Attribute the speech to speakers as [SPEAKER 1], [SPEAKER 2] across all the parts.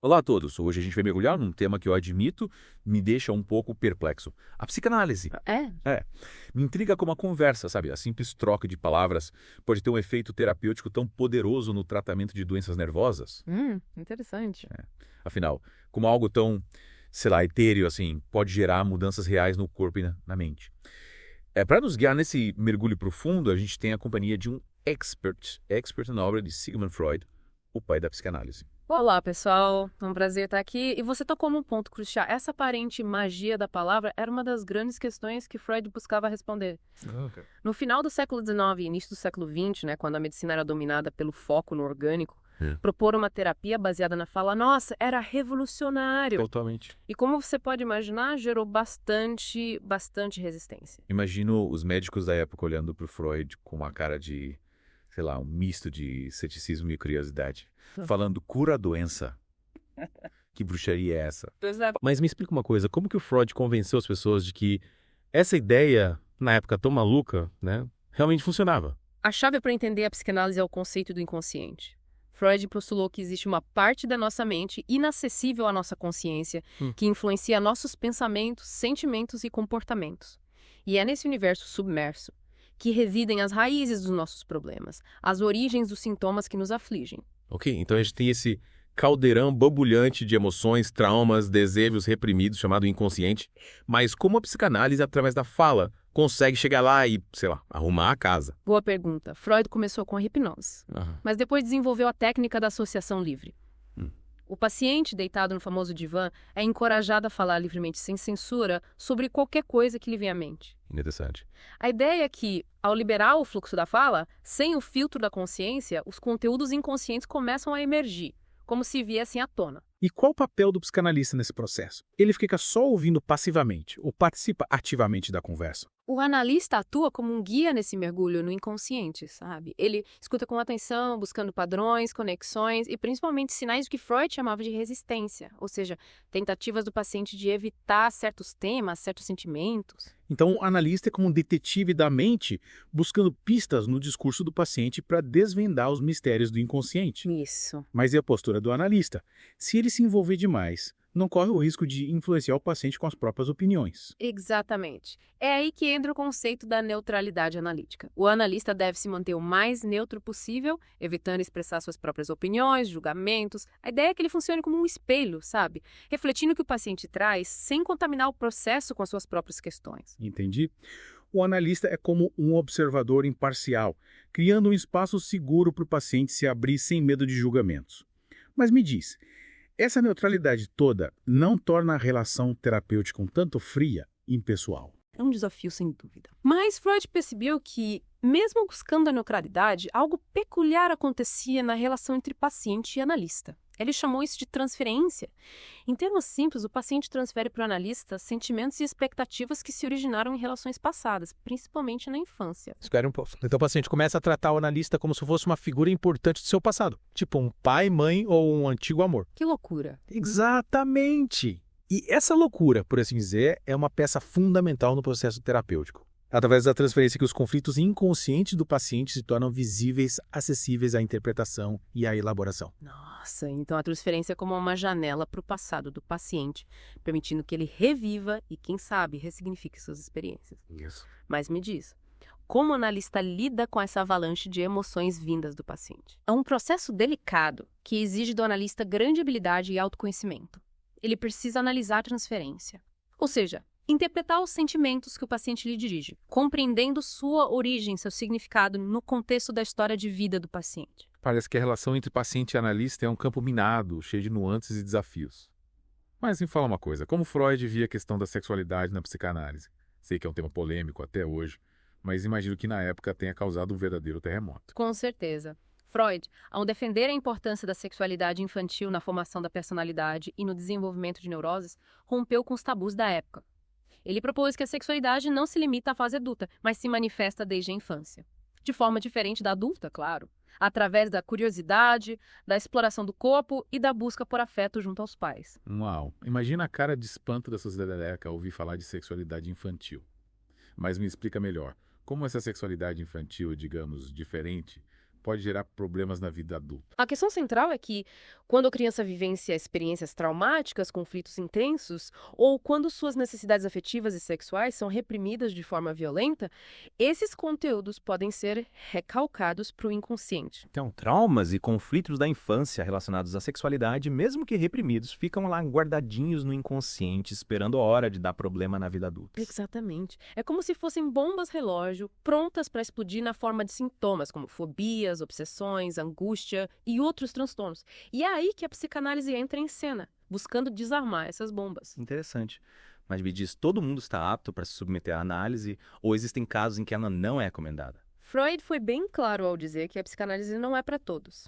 [SPEAKER 1] Olá a todos, hoje a gente vai mergulhar num tema que eu admito me deixa um pouco perplexo. A psicanálise.
[SPEAKER 2] É?
[SPEAKER 1] É, me intriga como a conversa, sabe? A simples troca de palavras pode ter um efeito terapêutico tão poderoso no tratamento de doenças nervosas.
[SPEAKER 2] Interessante.
[SPEAKER 1] Afinal, como algo tão, sei lá, etéreo assim, pode gerar mudanças reais no corpo e na mente. Para nos guiar nesse mergulho profundo, a gente tem a companhia de um expert na obra de Sigmund Freud, o pai da psicanálise.
[SPEAKER 2] Olá, pessoal. É um prazer estar aqui. E você tocou num ponto crucial. Essa aparente magia da palavra era uma das grandes questões que Freud buscava responder.
[SPEAKER 3] Ok.
[SPEAKER 2] No final do século XIX e início do século XX, né, quando a medicina era dominada pelo foco no orgânico, propor uma terapia baseada na fala, nossa, era revolucionário.
[SPEAKER 3] Totalmente.
[SPEAKER 2] E como você pode imaginar, gerou bastante resistência.
[SPEAKER 1] Imagino os médicos da época olhando para o Freud com uma cara de, sei lá, um misto de ceticismo e curiosidade, falando cura a doença. Que bruxaria é essa?
[SPEAKER 3] Mas me explica uma coisa, como que o Freud convenceu as pessoas de que essa ideia, na época tão maluca, né, realmente funcionava?
[SPEAKER 2] A chave para entender a psicanálise é o conceito do inconsciente. Freud postulou que existe uma parte da nossa mente inacessível à nossa consciência que influencia nossos pensamentos, sentimentos e comportamentos. E é nesse universo submerso que residem as raízes dos nossos problemas, as origens dos sintomas que nos afligem.
[SPEAKER 3] Ok, então a gente tem esse caldeirão borbulhante de emoções, traumas, desejos reprimidos, chamado inconsciente. Mas como a psicanálise, através da fala, consegue chegar lá e, sei lá, arrumar a casa?
[SPEAKER 2] Boa pergunta. Freud começou com a hipnose, mas depois desenvolveu a técnica da associação livre. O paciente, deitado no famoso divã, é encorajado a falar livremente, sem censura, sobre qualquer coisa que lhe venha à mente.
[SPEAKER 3] Interessante.
[SPEAKER 2] A ideia é que, ao liberar o fluxo da fala, sem o filtro da consciência, os conteúdos inconscientes começam a emergir, como se viessem à tona.
[SPEAKER 4] E qual o papel do psicanalista nesse processo? Ele fica só ouvindo passivamente ou participa ativamente da conversa?
[SPEAKER 2] O analista atua como um guia nesse mergulho no inconsciente, sabe? Ele escuta com atenção, buscando padrões, conexões e principalmente sinais do que Freud chamava de resistência, ou seja, tentativas do paciente de evitar certos temas, certos sentimentos.
[SPEAKER 4] Então, o analista é como um detetive da mente, buscando pistas no discurso do paciente para desvendar os mistérios do inconsciente.
[SPEAKER 2] Isso.
[SPEAKER 4] Mas e a postura do analista? Se ele se envolver demais, não corre o risco de influenciar o paciente com as próprias opiniões.
[SPEAKER 2] Exatamente. É aí que entra o conceito da neutralidade analítica. O analista deve se manter o mais neutro possível, evitando expressar suas próprias opiniões, julgamentos. A ideia é que ele funcione como um espelho, sabe? Refletindo o que o paciente traz, sem contaminar o processo com as suas próprias questões.
[SPEAKER 4] Entendi? O analista é como um observador imparcial, criando um espaço seguro para o paciente se abrir sem medo de julgamentos. Mas me diz, essa neutralidade toda não torna a relação terapêutica um tanto fria e impessoal?
[SPEAKER 2] É um desafio, sem dúvida. Mas Freud percebeu que, mesmo buscando a neutralidade, algo peculiar acontecia na relação entre paciente e analista. Ele chamou isso de transferência. Em termos simples, o paciente transfere para o analista sentimentos e expectativas que se originaram em relações passadas, principalmente na infância.
[SPEAKER 5] Espera um pouco. Então o paciente começa a tratar o analista como se fosse uma figura importante do seu passado. Tipo um pai, mãe ou um antigo amor.
[SPEAKER 2] Que loucura!
[SPEAKER 5] Exatamente! E essa loucura, por assim dizer, é uma peça fundamental no processo terapêutico. Através da transferência que os conflitos inconscientes do paciente se tornam visíveis, acessíveis à interpretação e à elaboração.
[SPEAKER 2] Nossa, então a transferência é como uma janela para o passado do paciente, permitindo que ele reviva e, quem sabe, ressignifique suas experiências.
[SPEAKER 3] Isso.
[SPEAKER 2] Mas me diz, como o analista lida com essa avalanche de emoções vindas do paciente? É um processo delicado que exige do analista grande habilidade e autoconhecimento. Ele precisa analisar a transferência, ou seja, interpretar os sentimentos que o paciente lhe dirige, compreendendo sua origem, seu significado no contexto da história de vida do paciente.
[SPEAKER 3] Parece que a relação entre paciente e analista é um campo minado, cheio de nuances e desafios. Mas me fala uma coisa, como Freud via a questão da sexualidade na psicanálise? Sei que é um tema polêmico até hoje, mas imagino que na época tenha causado um verdadeiro terremoto.
[SPEAKER 2] Com certeza. Freud, ao defender a importância da sexualidade infantil na formação da personalidade e no desenvolvimento de neuroses, rompeu com os tabus da época. Ele propôs que a sexualidade não se limita à fase adulta, mas se manifesta desde a infância. De forma diferente da adulta, claro. Através da curiosidade, da exploração do corpo e da busca por afeto junto aos pais.
[SPEAKER 3] Uau, imagina a cara de espanto da sociedade ao ouvir falar de sexualidade infantil. Mas me explica melhor, como essa sexualidade infantil, digamos, diferente, pode gerar problemas na vida adulta?
[SPEAKER 2] A questão central é que, quando a criança vivencia experiências traumáticas, conflitos intensos, ou quando suas necessidades afetivas e sexuais são reprimidas de forma violenta, esses conteúdos podem ser recalcados para o inconsciente.
[SPEAKER 6] Então, traumas e conflitos da infância relacionados à sexualidade, mesmo que reprimidos, ficam lá guardadinhos no inconsciente, esperando a hora de dar problema na vida adulta.
[SPEAKER 2] Exatamente. É como se fossem bombas relógio prontas para explodir na forma de sintomas, como fobias, obsessões, angústia e outros transtornos. E é aí que a psicanálise entra em cena, buscando desarmar essas bombas.
[SPEAKER 6] Interessante. Mas me diz, todo mundo está apto para se submeter à análise ou existem casos em que ela não é recomendada?
[SPEAKER 2] Freud foi bem claro ao dizer que a psicanálise não é para todos.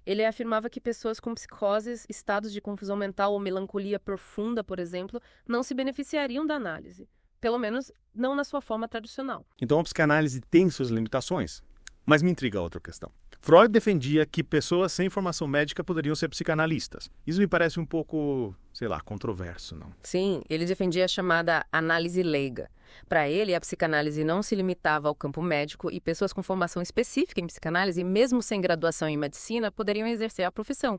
[SPEAKER 2] Ele afirmava que pessoas com psicoses, estados de confusão mental ou melancolia profunda, por exemplo, não se beneficiariam da análise. Pelo menos não na sua forma tradicional.
[SPEAKER 7] Então a psicanálise tem suas limitações. Mas me intriga outra questão. Freud defendia que pessoas sem formação médica poderiam ser psicanalistas. Isso me parece um pouco, sei lá, controverso, não?
[SPEAKER 2] Sim, ele defendia a chamada análise leiga. Para ele, a psicanálise não se limitava ao campo médico e pessoas com formação específica em psicanálise, mesmo sem graduação em medicina, poderiam exercer a profissão.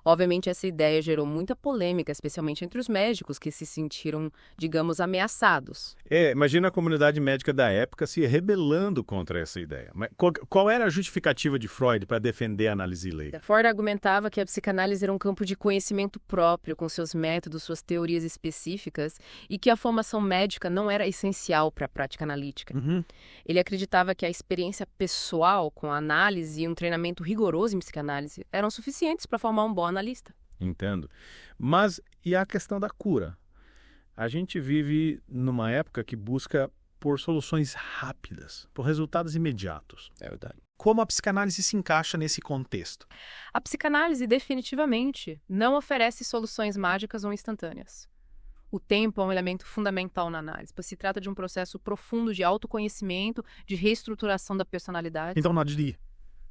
[SPEAKER 2] Obviamente, essa ideia gerou muita polêmica, especialmente entre os médicos que se sentiram, digamos, ameaçados.
[SPEAKER 7] Imagina a comunidade médica da época se rebelando contra essa ideia. Mas qual era a justificativa de Freud para defender a análise leiga?
[SPEAKER 2] Freud argumentava que a psicanálise era um campo de conhecimento próprio, com seus métodos, suas teorias específicas, e que a formação médica não era essencial para a prática analítica. Ele acreditava que a experiência pessoal com a análise e um treinamento rigoroso em psicanálise eram suficientes para formar um bom analista.
[SPEAKER 7] Entendo. Mas e a questão da cura? A gente vive numa época que busca por soluções rápidas, por resultados imediatos.
[SPEAKER 6] É verdade.
[SPEAKER 5] Como a psicanálise se encaixa nesse contexto?
[SPEAKER 2] A psicanálise definitivamente não oferece soluções mágicas ou instantâneas. O tempo é um elemento fundamental na análise, pois se trata de um processo profundo de autoconhecimento, de reestruturação da personalidade.
[SPEAKER 5] Então, nada de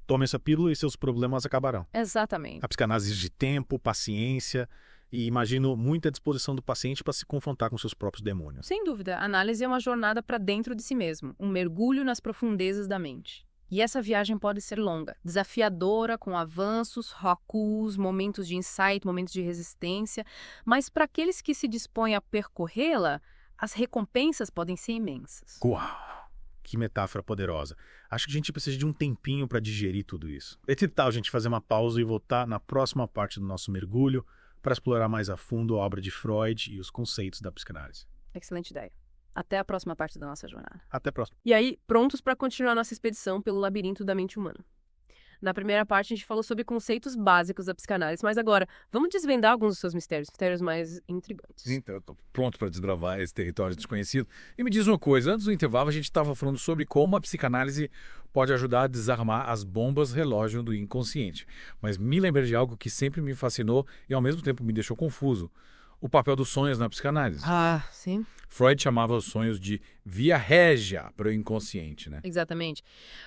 [SPEAKER 5] tome essa pílula e seus problemas acabarão.
[SPEAKER 2] Exatamente.
[SPEAKER 5] A psicanálise exige tempo, paciência e, imagino, muita disposição do paciente para se confrontar com seus próprios demônios.
[SPEAKER 2] Sem dúvida, a análise é uma jornada para dentro de si mesmo, um mergulho nas profundezas da mente. E essa viagem pode ser longa, desafiadora, com avanços, recuos, momentos de insight, momentos de resistência, mas para aqueles que se dispõem a percorrê-la, as recompensas podem ser imensas.
[SPEAKER 5] Uau! Que metáfora poderosa. Acho que a gente precisa de um tempinho para digerir tudo isso. E que tal a gente fazer uma pausa e voltar na próxima parte do nosso mergulho para explorar mais a fundo a obra de Freud e os conceitos da psicanálise?
[SPEAKER 2] Excelente ideia. Até a próxima parte da nossa jornada.
[SPEAKER 5] Até a próxima.
[SPEAKER 2] E aí, prontos para continuar nossa expedição pelo labirinto da mente humana. Na primeira parte, a gente falou sobre conceitos básicos da psicanálise, mas agora, vamos desvendar alguns dos seus mistérios mais intrigantes.
[SPEAKER 1] Então, eu tô pronto para desbravar esse território desconhecido. E me diz uma coisa, antes do intervalo a gente estava falando sobre como a psicanálise pode ajudar a desarmar as bombas relógio do inconsciente. Mas me lembrei de algo que sempre me fascinou e ao mesmo tempo me deixou confuso. O papel dos sonhos na psicanálise.
[SPEAKER 2] Ah, sim.
[SPEAKER 1] Freud chamava os sonhos de via regia para o inconsciente, né?
[SPEAKER 2] Exatamente.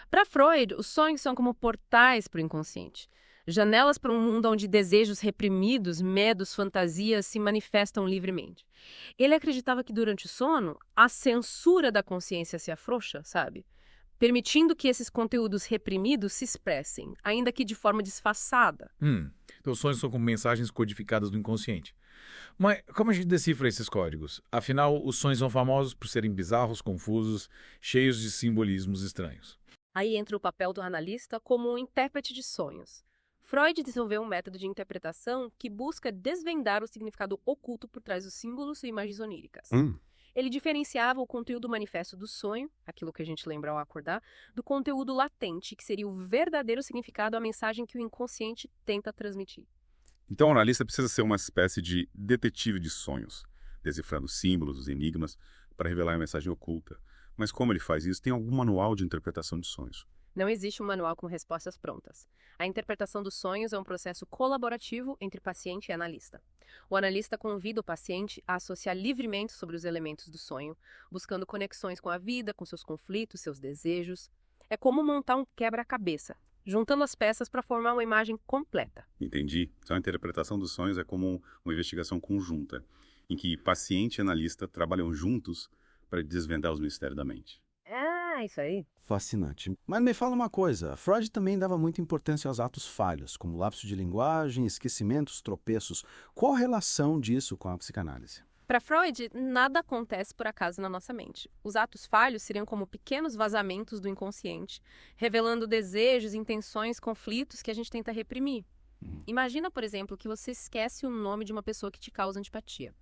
[SPEAKER 2] Para Freud, os sonhos são como portais para o inconsciente. Janelas para um mundo onde desejos reprimidos, medos, fantasias se manifestam livremente. Ele acreditava que durante o sono, a censura da consciência se afrouxa, sabe? Permitindo que esses conteúdos reprimidos se expressem, ainda que de forma disfarçada.
[SPEAKER 1] Então os sonhos são como mensagens codificadas do inconsciente. Mas como a gente decifra esses códigos? Afinal, os sonhos são famosos por serem bizarros, confusos, cheios de simbolismos estranhos.
[SPEAKER 2] Aí entra o papel do analista como um intérprete de sonhos. Freud desenvolveu um método de interpretação que busca desvendar o significado oculto por trás dos símbolos e imagens oníricas. Ele diferenciava o conteúdo manifesto do sonho, aquilo que a gente lembra ao acordar, do conteúdo latente, que seria o verdadeiro significado, a mensagem que o inconsciente tenta transmitir.
[SPEAKER 8] Então o analista precisa ser uma espécie de detetive de sonhos, decifrando símbolos, os enigmas, para revelar a mensagem oculta. Mas como ele faz isso? Tem algum manual de interpretação de sonhos?
[SPEAKER 2] Não existe um manual com respostas prontas. A interpretação dos sonhos é um processo colaborativo entre paciente e analista. O analista convida o paciente a associar livremente sobre os elementos do sonho, buscando conexões com a vida, com seus conflitos, seus desejos. É como montar um quebra-cabeça, juntando as peças para formar uma imagem completa.
[SPEAKER 8] Entendi. Então a interpretação dos sonhos é como uma investigação conjunta, em que paciente e analista trabalham juntos para desvendar os mistérios da mente.
[SPEAKER 2] Isso aí.
[SPEAKER 9] Fascinante. Mas me fala uma coisa, Freud também dava muita importância aos atos falhos, como lapso de linguagem, esquecimentos, tropeços. Qual a relação disso com a psicanálise?
[SPEAKER 2] Para Freud, nada acontece por acaso na nossa mente. Os atos falhos seriam como pequenos vazamentos do inconsciente, revelando desejos, intenções, conflitos que a gente tenta reprimir. Imagina, por exemplo, que você esquece o nome de uma pessoa que te causa antipatia.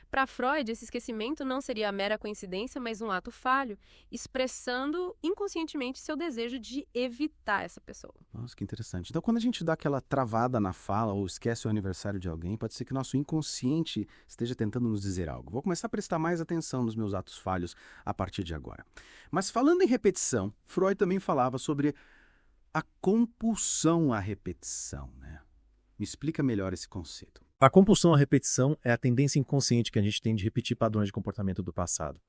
[SPEAKER 2] Para Freud, esse esquecimento não seria mera coincidência, mas um ato falho, expressando inconscientemente seu desejo de evitar essa pessoa.
[SPEAKER 9] Nossa, que interessante. Então, quando a gente dá aquela travada na fala ou esquece o aniversário de alguém, pode ser que nosso inconsciente esteja tentando nos dizer algo. Vou começar a prestar mais atenção nos meus atos falhos a partir de agora. Mas falando em repetição, Freud também falava sobre a compulsão à repetição, né? Me explica melhor esse conceito.
[SPEAKER 5] A compulsão à repetição é a tendência inconsciente que a gente tem de repetir padrões de comportamento do passado.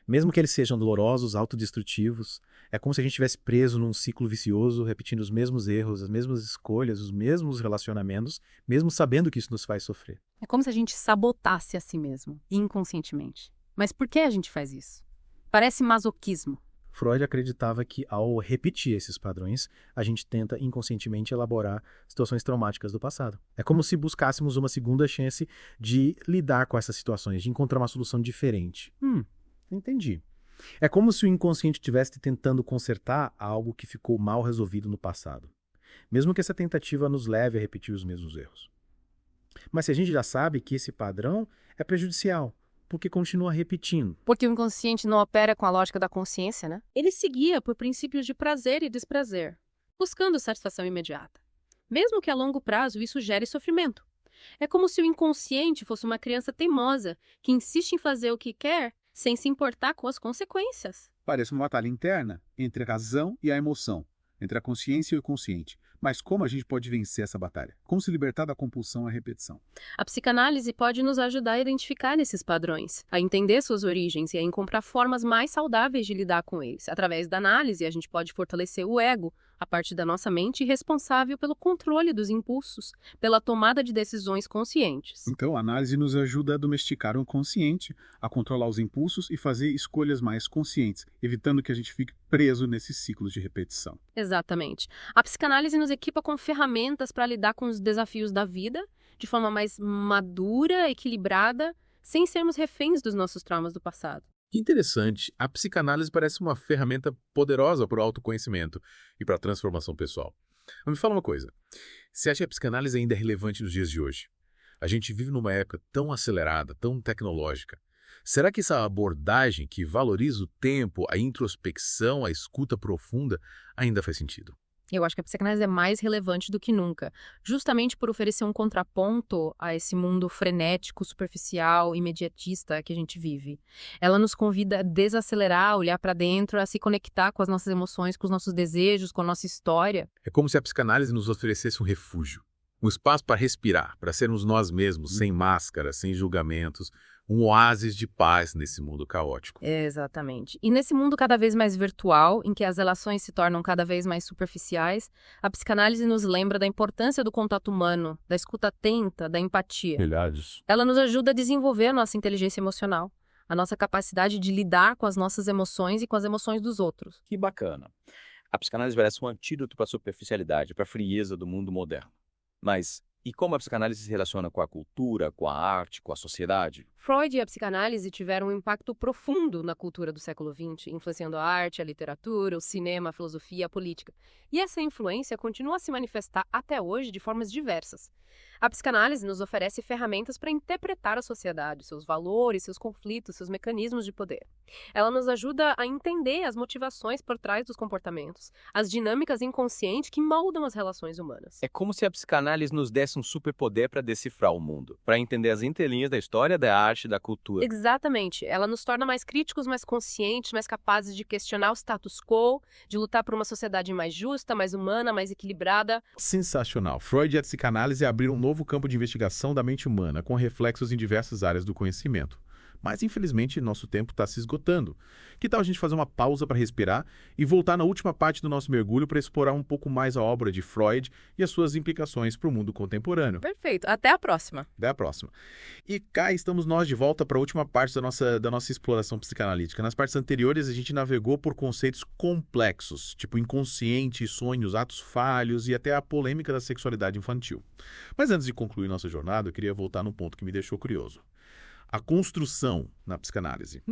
[SPEAKER 5] Mesmo que eles sejam dolorosos, autodestrutivos, é como se a gente estivesse preso num ciclo vicioso, repetindo os mesmos erros, as mesmas escolhas, os mesmos relacionamentos, mesmo sabendo que isso nos faz sofrer.
[SPEAKER 2] É como se a gente sabotasse a si mesmo, inconscientemente. Mas por que a gente faz isso? Parece masoquismo.
[SPEAKER 5] Freud acreditava que, ao repetir esses padrões, a gente tenta inconscientemente elaborar situações traumáticas do passado. É como se buscássemos uma segunda chance de lidar com essas situações, de encontrar uma solução diferente. Entendi. É como se o inconsciente estivesse tentando consertar algo que ficou mal resolvido no passado, mesmo que essa tentativa nos leve a repetir os mesmos erros. Mas se a gente já sabe que esse padrão é prejudicial, porque continua repetindo.
[SPEAKER 2] Porque o inconsciente não opera com a lógica da consciência, né? Ele se guia por princípios de prazer e desprazer, buscando satisfação imediata. Mesmo que a longo prazo isso gere sofrimento. É como se o inconsciente fosse uma criança teimosa, que insiste em fazer o que quer, sem se importar com as consequências.
[SPEAKER 4] Parece uma batalha interna entre a razão e a emoção, entre a consciência e o inconsciente. Mas como a gente pode vencer essa batalha? Como se libertar da compulsão à repetição?
[SPEAKER 2] A psicanálise pode nos ajudar a identificar esses padrões, a entender suas origens e a encontrar formas mais saudáveis de lidar com eles. Através da análise, a gente pode fortalecer o ego, a parte da nossa mente responsável pelo controle dos impulsos, pela tomada de decisões conscientes.
[SPEAKER 4] Então, a análise nos ajuda a domesticar o consciente, a controlar os impulsos e fazer escolhas mais conscientes, evitando que a gente fique preso nesses ciclos de repetição.
[SPEAKER 2] Exatamente. A psicanálise nos equipa com ferramentas para lidar com os desafios da vida de forma mais madura, equilibrada, sem sermos reféns dos nossos traumas do passado.
[SPEAKER 3] Que interessante, a psicanálise parece uma ferramenta poderosa para o autoconhecimento e para a transformação pessoal. Mas me fala uma coisa, você acha que a psicanálise ainda é relevante nos dias de hoje? A gente vive numa época tão acelerada, tão tecnológica. Será que essa abordagem que valoriza o tempo, a introspecção, a escuta profunda, ainda faz sentido?
[SPEAKER 2] Eu acho que a psicanálise é mais relevante do que nunca, justamente por oferecer um contraponto a esse mundo frenético, superficial, imediatista que a gente vive. Ela nos convida a desacelerar, a olhar para dentro, a se conectar com as nossas emoções, com os nossos desejos, com a nossa história.
[SPEAKER 3] É como se a psicanálise nos oferecesse um refúgio, um espaço para respirar, para sermos nós mesmos, sem máscara, sem julgamentos, um oásis de paz nesse mundo caótico.
[SPEAKER 2] Exatamente. E nesse mundo cada vez mais virtual, em que as relações se tornam cada vez mais superficiais, a psicanálise nos lembra da importância do contato humano, da escuta atenta, da empatia.
[SPEAKER 8] Milhares.
[SPEAKER 2] Ela nos ajuda a desenvolver a nossa inteligência emocional, a nossa capacidade de lidar com as nossas emoções e com as emoções dos outros.
[SPEAKER 10] Que bacana. A psicanálise parece um antídoto para a superficialidade, para a frieza do mundo moderno. Mas e como a psicanálise se relaciona com a cultura, com a arte, com a sociedade?
[SPEAKER 2] Freud e a psicanálise tiveram um impacto profundo na cultura do século XX, influenciando a arte, a literatura, o cinema, a filosofia, a política. E essa influência continua a se manifestar até hoje de formas diversas. A psicanálise nos oferece ferramentas para interpretar a sociedade, seus valores, seus conflitos, seus mecanismos de poder. Ela nos ajuda a entender as motivações por trás dos comportamentos, as dinâmicas inconscientes que moldam as relações humanas.
[SPEAKER 10] É como se a psicanálise nos desse um superpoder para decifrar o mundo, para entender as entrelinhas da história, da arte, da cultura.
[SPEAKER 2] Exatamente. Ela nos torna mais críticos, mais conscientes, mais capazes de questionar o status quo, de lutar por uma sociedade mais justa, mais humana, mais equilibrada.
[SPEAKER 3] Sensacional. Freud e a psicanálise abriram um novo campo de investigação da mente humana, com reflexos em diversas áreas do conhecimento. Mas, infelizmente, nosso tempo está se esgotando. Que tal a gente fazer uma pausa para respirar e voltar na última parte do nosso mergulho para explorar um pouco mais a obra de Freud e as suas implicações para o mundo contemporâneo?
[SPEAKER 2] Perfeito. Até a próxima.
[SPEAKER 3] Até a próxima. E cá estamos nós de volta para a última parte da nossa exploração psicanalítica. Nas partes anteriores, a gente navegou por conceitos complexos, tipo inconsciente, sonhos, atos falhos e até a polêmica da sexualidade infantil. Mas antes de concluir nossa jornada, eu queria voltar num ponto que me deixou curioso. A construção na psicanálise.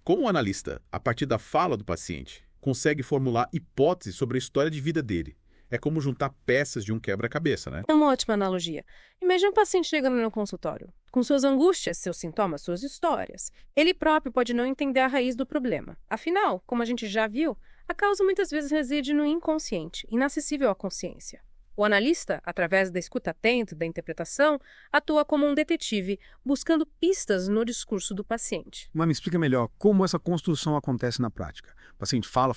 [SPEAKER 3] Como o analista, a partir da fala do paciente, consegue formular hipóteses sobre a história de vida dele. É como juntar peças de um quebra-cabeça, né?
[SPEAKER 2] É uma ótima analogia. Imagine um paciente chegando no consultório, com suas angústias, seus sintomas, suas histórias. Ele próprio pode não entender a raiz do problema. Afinal, como a gente já viu, a causa muitas vezes reside no inconsciente, inacessível à consciência. O analista, através da escuta atenta, da interpretação, atua como um detetive, buscando pistas no discurso do paciente.
[SPEAKER 11] Mas me explica melhor como essa construção acontece na prática. O paciente fala,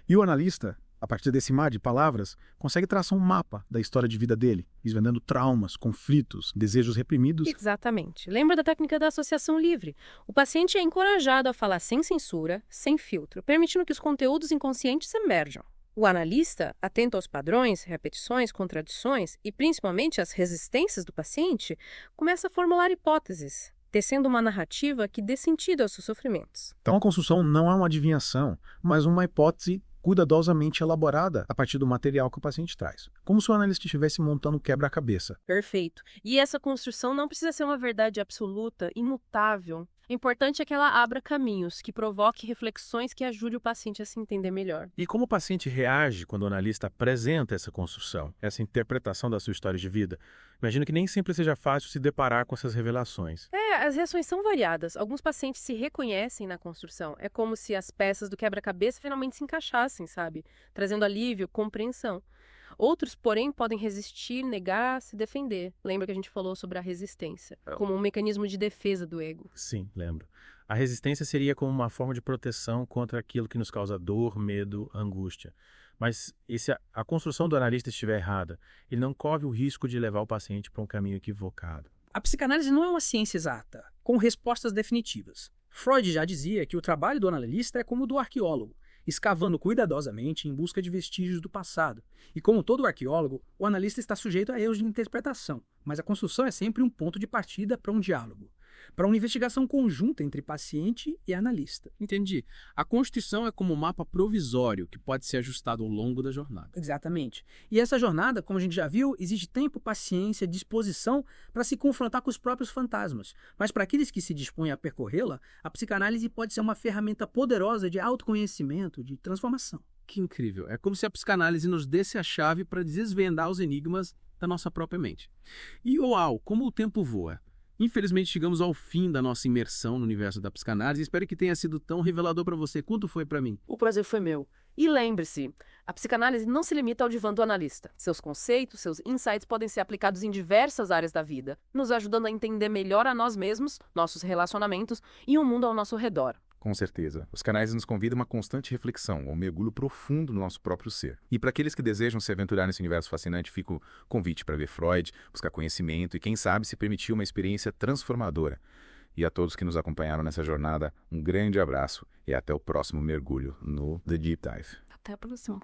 [SPEAKER 11] e o analista, a partir desse mar de palavras, consegue traçar um mapa da história de vida dele, desvendando traumas, conflitos, desejos reprimidos.
[SPEAKER 2] Exatamente. Lembra da técnica da associação livre? O paciente é encorajado a falar sem censura, sem filtro, permitindo que os conteúdos inconscientes emerjam. O analista, atento aos padrões, repetições, contradições e principalmente às resistências do paciente, começa a formular hipóteses, tecendo uma narrativa que dê sentido aos seus sofrimentos.
[SPEAKER 11] Então a construção não é uma adivinhação, mas uma hipótese cuidadosamente elaborada a partir do material que o paciente traz. Como se o analista estivesse montando um quebra-cabeça.
[SPEAKER 2] Perfeito. E essa construção não precisa ser uma verdade absoluta, imutável. O importante é que ela abra caminhos, que provoque reflexões que ajude o paciente a se entender melhor.
[SPEAKER 5] E como o paciente reage quando o analista apresenta essa construção, essa interpretação da sua história de vida? Imagino que nem sempre seja fácil se deparar com essas revelações.
[SPEAKER 2] As reações são variadas. Alguns pacientes se reconhecem na construção. É como se as peças do quebra-cabeça finalmente se encaixassem, sabe? Trazendo alívio, compreensão. Outros, porém, podem resistir, negar, se defender. Lembra que a gente falou sobre a resistência, como um mecanismo de defesa do ego.
[SPEAKER 5] Sim, lembro. A resistência seria como uma forma de proteção contra aquilo que nos causa dor, medo, angústia. Mas e se a construção do analista estiver errada, ele não corre o risco de levar o paciente para um caminho equivocado.
[SPEAKER 12] A psicanálise não é uma ciência exata, com respostas definitivas. Freud já dizia que o trabalho do analista é como o do arqueólogo, escavando cuidadosamente em busca de vestígios do passado. E como todo arqueólogo, o analista está sujeito a erros de interpretação, mas a construção é sempre um ponto de partida para um diálogo, para uma investigação conjunta entre paciente e analista.
[SPEAKER 9] Entendi. A Constituição é como um mapa provisório que pode ser ajustado ao longo da jornada.
[SPEAKER 12] Exatamente. E essa jornada, como a gente já viu, exige tempo, paciência, disposição para se confrontar com os próprios fantasmas. Mas para aqueles que se dispõem a percorrê-la, a psicanálise pode ser uma ferramenta poderosa de autoconhecimento, de transformação.
[SPEAKER 9] Que incrível. É como se a psicanálise nos desse a chave para desvendar os enigmas da nossa própria mente. E uau, como o tempo voa. Infelizmente, chegamos ao fim da nossa imersão no universo da psicanálise. Espero que tenha sido tão revelador para você quanto foi para mim.
[SPEAKER 2] O prazer foi meu. E lembre-se, a psicanálise não se limita ao divã do analista. Seus conceitos, seus insights podem ser aplicados em diversas áreas da vida, nos ajudando a entender melhor a nós mesmos, nossos relacionamentos e o mundo ao nosso redor.
[SPEAKER 3] Com certeza. Os canais nos convidam a uma constante reflexão, um mergulho profundo no nosso próprio ser. E para aqueles que desejam se aventurar nesse universo fascinante, fica o convite para ver Freud, buscar conhecimento e, quem sabe, se permitir uma experiência transformadora. E a todos que nos acompanharam nessa jornada, um grande abraço e até o próximo mergulho no The Deep Dive.
[SPEAKER 2] Até a próxima.